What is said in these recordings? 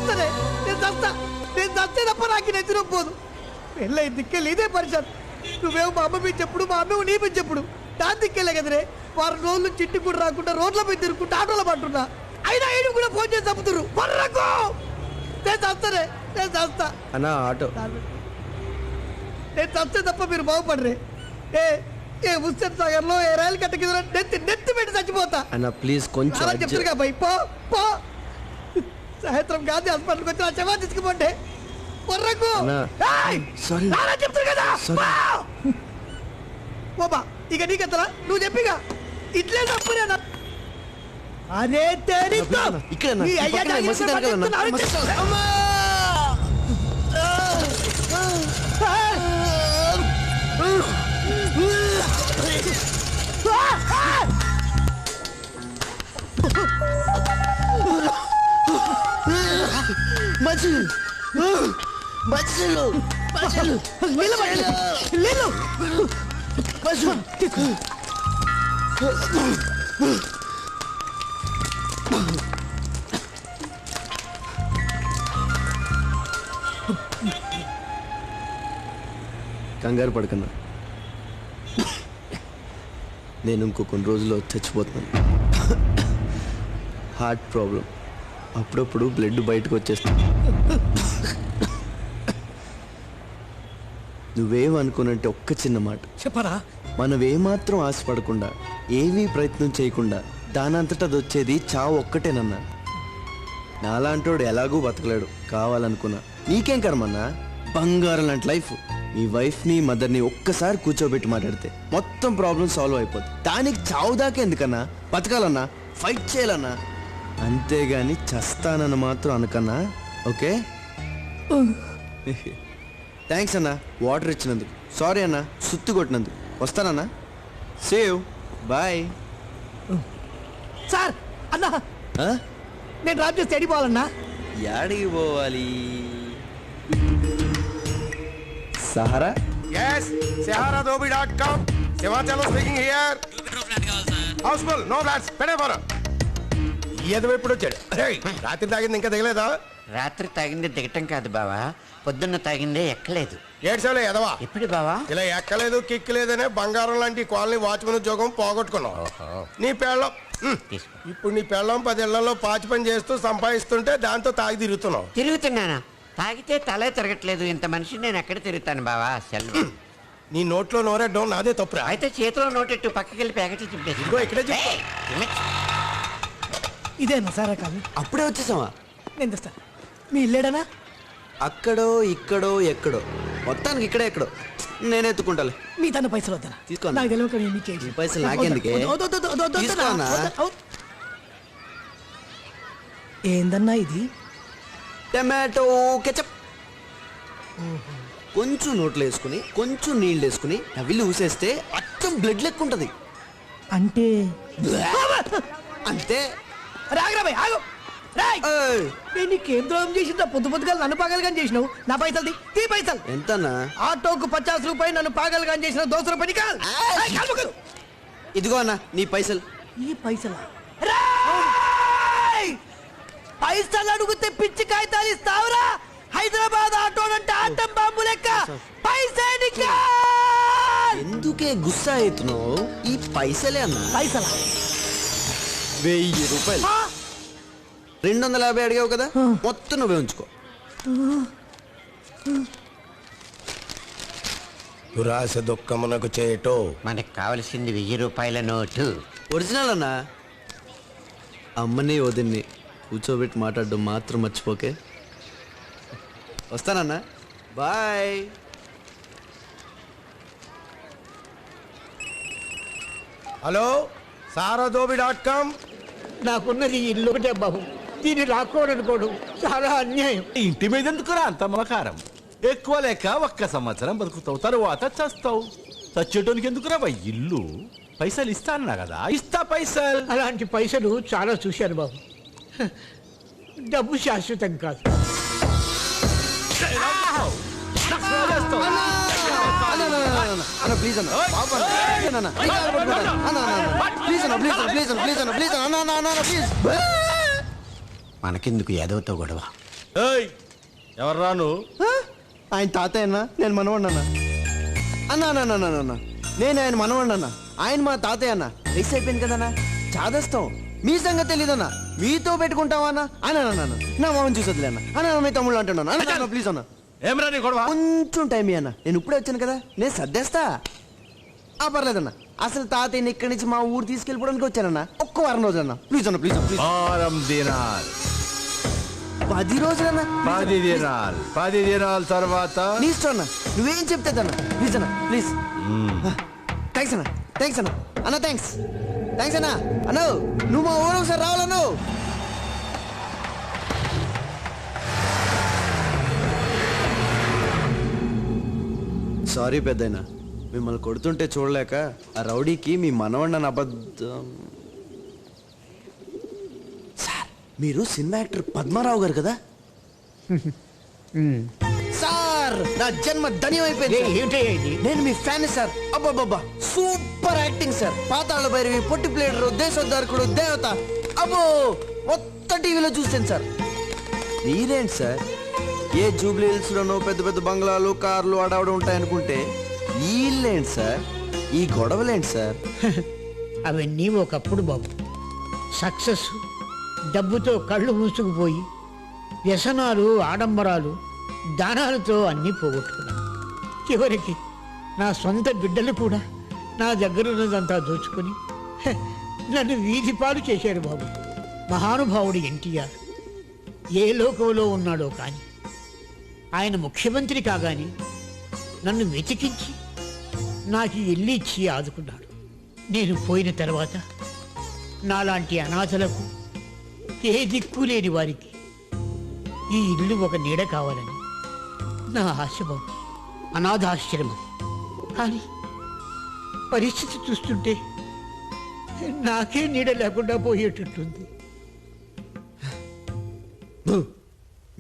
చస్తానే, నేను చస్తే తప్ప నాకు నెత్తిన పోదు. పెళ్ళై దిక్కెళ్ళి ఇదే పరిచయం. నువ్వేమో మా అమ్మ మీద చెప్పుడు, మా అమ్మ నీ మీద చెప్పుడు. దాని దిక్కెళ్ళే కదరే. వారం రోజులు చిట్టి కూడా రాకుండా రోడ్ల మీద తిరుగుకుంటా ఆటోలో పట్టున్నా. అయినా ఐదు కూడా ఫోన్ చేసి చంపుతురు. పర్రకు నేను చస్తానే, నేను చస్తా అన్నా ఆటో. నేను చస్తే తప్ప మీరు బాగుపడరే. ఏ హుస్సేన్ సాగర్ లో ఏ రైలు కట్ట కింద నెత్తి పెట్టి చచ్చిపోతా అన్న ప్లీజ్ కొంచెం చెప్తారుగా భయ్. పో సాయంత్రం గాంధీ హాస్పిటల్కి వచ్చి నా చెవా తీసుకుపోండి. పొర్రకు చెప్తారు కదా బాబా. ఇక నీకెత్తరా నువ్వు చెప్పిగా ఇట్లే తప్పునేనా? అదే కంగారు పడకన్నా, నేను ఇంకో కొన్ని రోజుల్లో చచ్చిపోతున్నాను. హార్ట్ ప్రాబ్లం, అప్పుడప్పుడు బ్లడ్ బయటకు వచ్చేస్తుంది. నువ్వేమనుకున్నట్టే ఒక్క చిన్న మాట చెప్పరా. మనం ఏమాత్రం ఆశపడకుండా, ఏమీ ప్రయత్నం చేయకుండా దానంతట అది వచ్చేది చావు ఒక్కటేనన్నా. నాలాంటోడు ఎలాగూ బతకలేడు. కావాలనుకున్నా నీకేం కర్మన్నా, బంగారం లాంటి లైఫ్. మీ వైఫ్ని మదర్ని ఒక్కసారి కూర్చోబెట్టి మాట్లాడితే మొత్తం ప్రాబ్లం సాల్వ్ అయిపోతుంది. దానికి చావు దాకా ఎందుకన్నా? బతకాలన్నా, ఫైట్ చేయాలన్నా, అంతేగాని చస్తానన్న మాత్రం అనకన్నా. ఓకే? థ్యాంక్స్ అన్నా వాటర్ ఇచ్చినందుకు. సారీ అన్నా సుత్తి కొట్టినందుకు. వస్తానన్నా. సేవ్ బాయ్. సార్ అన్నా నేను డ్రాప్ చేస్తే ఎడిపోవాలన్నా. యాడికి పోవాలి? సహారా? Yes, saharadobi.com. Sevachalo speaking here. Houseful, no flats. Pede for. ఏదో ఎప్పుడు వచ్చాడు? రాత్రి తాగింది ఇంకా దిగలేదా? రాత్రి తాగింది దిగటం కాదు బావా, పొద్దున్న తాగిందే ఎక్కలేదు. ఏడ్చాలే ఎదవా. ఎప్పుడు బావా? ఇలా ఎక్కలేదు కిక్ లేదనే బంగారం లాంటి కాలనీ వాచ్మెన్ ఉద్యోగం పోగొట్టుకున్నావు. నీ పెళ్ళం ఇప్పుడు నీ పెళ్ళం 10 ఏళ్లలో పాచి పని చేస్తూ సంపాదిస్తుంటే దాంతో తాగి తిరుగుతున్నావు. తిరుగుతున్నానా? తాగితే తలే తిరగట్లేదు. ఇంత మనిషి నేను ఎక్కడ తిరుగుతాను బావా? సెల్లు నీ నోట్లో నోరెడ్డం నాదే తప్పురా. అయితే చేతిలో నోటెట్టు పక్కకి వెళ్ళి ప్యాకెట్లు చింపేసి. ఇదిగో ఇక్కడే ఇదేనా సారా కాదు? అప్పుడే వచ్చేసావా? నేను తెస్తా. మీ ఇల్లేడనా? అక్కడో ఇక్కడో ఎక్కడో, మొత్తానికి ఇక్కడే ఎక్కడో. నేను ఎత్తుకుంటాలే. మీ తన పైసలు వద్దనా? తీసుకో. నాకు తెలియక పైసలు నాకెందుకే? ఏందన్నా ఇది? Tomato ketchup. కొంచెం నోట్లు వేసుకుని కొంచెం నీళ్ళు వేసుకుని నవిల్లి ఊసేస్తే అచ్చం బ్లడ్ లెక్క ఉంటది. అంటే అంతే. నేను నీకేం ద్రోహం చేసిందా? పొద్దుగా నన్ను పాగలుగా చేసినావు. నా పైసలు తీ పైసలు. ఎంతన్నా? ఆటోకు 50 రూపాయలు నన్ను పాగలుగా చేసిన 200 రూపాయలు కాదు. ఇదిగో అన్న నీ పైసలు. ఈ పైసలా? పైసలు అడుగుతే పిచ్చి కాగితాలు ఇస్తావురా? హైదరాబాద్ ఆటో అంటే ఆటం బాంబు లెక్క పైసా. ఎందుకే గుస్సా అవుతున్నావు? ఈ పైసలే అన్న. పైసలా? 1000 రూపాయలు. 250 అడిగావు కదా, మొత్తం నువ్వే ఉంచుకో. దురాశ దుఃఖమునకు చేయటో. మనకు కావలసింది 1000 రూపాయల నోటు. ఒరిజినల్ అన్నా. అమ్మని వదిన్ని కూర్చోబెట్టి మాట్లాడడం మాత్రం మర్చిపోకే. వస్తానన్నా, బాయ్. Hello, saharadobi.com. నాకున్నది ఇల్లు ఒకటే బాబు. దీన్ని రాకూడనుకోవడం చాలా అన్యాయం. ఇంటి మీద ఎందుకురా అంత మమకారం? ఎక్కువ లేక 1 సంవత్సరం బతుకుతావు, తరువాత చస్తావు. చచ్చేటోనికి ఎందుకురా ఇల్లు? పైసలు ఇస్తా అన్నా కదా, ఇస్తా పైసలు. అలాంటి పైసలు చాలా చూశాను బాబు. డబ్బు శాశ్వతం కాదు. మనకెందుకు ఎదవతో గొడవ? ఏయ్ ఎవర్రా నువ్వు? ఆ? ఆయన తాతయ్య అన్న, నేను మనవాడిని అన్న. అన్న అన్న అన్న అన్న అన్న, నేను ఆయన మనవాడిని అన్న, ఆయన మా తాతయ్య అన్న. వయసు అయిపోయింది కదన్నా, చాదస్తాం. మీ సంగతి తెలీదన్న, మీతో పెట్టుకుంటావా అన్న? అన్న అన్న అన్న, నా మామని చూసొద్దులే అన్న. అన్న మీ తమ్ముళ్ళు అంటున్నాను అన్న, అన్న ప్లీజ్ అన్న. ఏమరా నీ గొడవ? కొంచెం టైం అన్న, నేను ఇప్పుడే వచ్చాను కదా, నేను సర్దేస్తా. పర్లేదన్న, అసలు తాతయ్యని ఇక్కడి నుంచి మా ఊరు తీసుకెళ్ళిపోవడానికి వచ్చానన్న. ఒక్క వారం రోజులు అన్న, ప్లీజ్ అన్న, ప్లీజ్ ప్లీజ్. వారం దినాలు 10 రోజులన్నా. 10 దినాలు 10 దినాల తర్వాత నీ ఇష్టం అన్న, నువ్వేం చెప్తే అన్న, ప్లీజ్ అన్న ప్లీజ్. థ్యాంక్స్ అన్న, థ్యాంక్స్ అన్న, అన్న థ్యాంక్స్, థ్యాంక్స్ అన్న. అన్న నువ్వు మా ఊరు ఒకసారి రావాలను. సారీ పెద్దయినా, మిమ్మల్ని కొడుతుంటే చూడలేక ఆ రౌడీకి మీ మనవన్న అబద్ధం. సార్ మీరు సినిమా యాక్టర్ పద్మారావు గారు కదా? సార్ నా జన్మ ధన్యం అయిపోయింది. నేను మీ ఫ్యాన్ సార్. అబ్బాబ్బా super acting sir. Pathala Bhairavi, Potti Pleader, Desoddharakudu, Devatha, అబ్బో మొత్తం టీవీలో చూసాను సార్. మీరేంటి సార్ ఏ జూబ్లీ హిల్స్ లోనో పెద్ద పెద్ద బంగ్లాలు, కార్లు అడవడం ఉంటాయనుకుంటే ఈ ఇల్లేంటి సార్, ఈ గొడవలేంటి సార్? అవన్నీ ఒకప్పుడు బాబు. సక్సెస్ డబ్బుతో కళ్ళు మూసుకుపోయి వ్యసనాలు, ఆడంబరాలు, దానాలతో అన్నీ పోగొట్టుకున్నాను. చివరికి నా సొంత బిడ్డలు కూడా నా దగ్గరున్నదంతా దోచుకొని నన్ను వీధి పాలు చేశాడు బాబు. మహానుభావుడు ఎన్టీఆర్ ఏ లోకంలో ఉన్నాడో కానీ ఆయన ముఖ్యమంత్రి కాగానే నన్ను వెతికించి నాకు ఇల్లు ఇచ్చి ఆదుకున్నాడు. నేను పోయిన తర్వాత నాలాంటి అనాథలకు, ఏ దిక్కు లేని వారికి ఈ ఇల్లు ఒక నీడ కావాలని నా ఆశ బాబు. అనాథాశ్రమం. కానీ పరిస్థితి చూస్తుంటే నాకే నీడ లేకుండా పోయేటట్టుంది.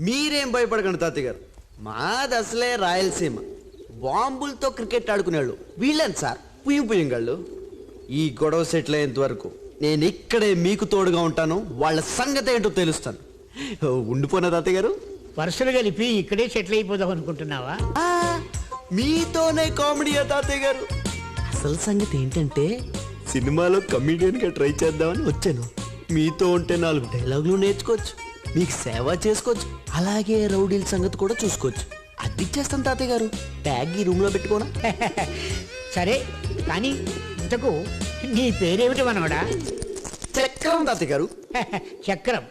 మీరేం భయపడకండి తాతయ్య గారు, మాది అసలే రాయలసీమ. బాంబులతో క్రికెట్ ఆడుకునేవాళ్ళు వీళ్ళని సార్, పుయ్యంగాళ్ళు. ఈ గొడవ సెటిల్ అయ్యేంత వరకు నేను ఇక్కడే మీకు తోడుగా ఉంటాను. వాళ్ళ సంగతి ఏంటో తెలుస్తాను. ఉండిపోయిన తాతయ్య గారు. వరుసలు కలిపి ఇక్కడే సెటిల్ అయిపోదాం అనుకుంటున్నావా? మీతోనే కామెడీయా తాతయ్య గారు? అసలు సంగతి ఏంటంటే సినిమాలో కమీడియన్ గా ట్రై చేద్దామని వచ్చాను. మీతో ఉంటే 4 డైలాగులు నేర్చుకోవచ్చు, మీకు సేవ చేసుకోవచ్చు, అలాగే రౌడీల సంగతి కూడా చూసుకోవచ్చు. అద్దిచ్చేస్తాను తాతయ్య గారు. ట్యాగ్ ఈ రూమ్ లో పెట్టుకోనా? సరే కానీ ఇంతకు నీ పేరేమిటి మనవడా? చక్రం తాతయ్య గారు. చక్రం.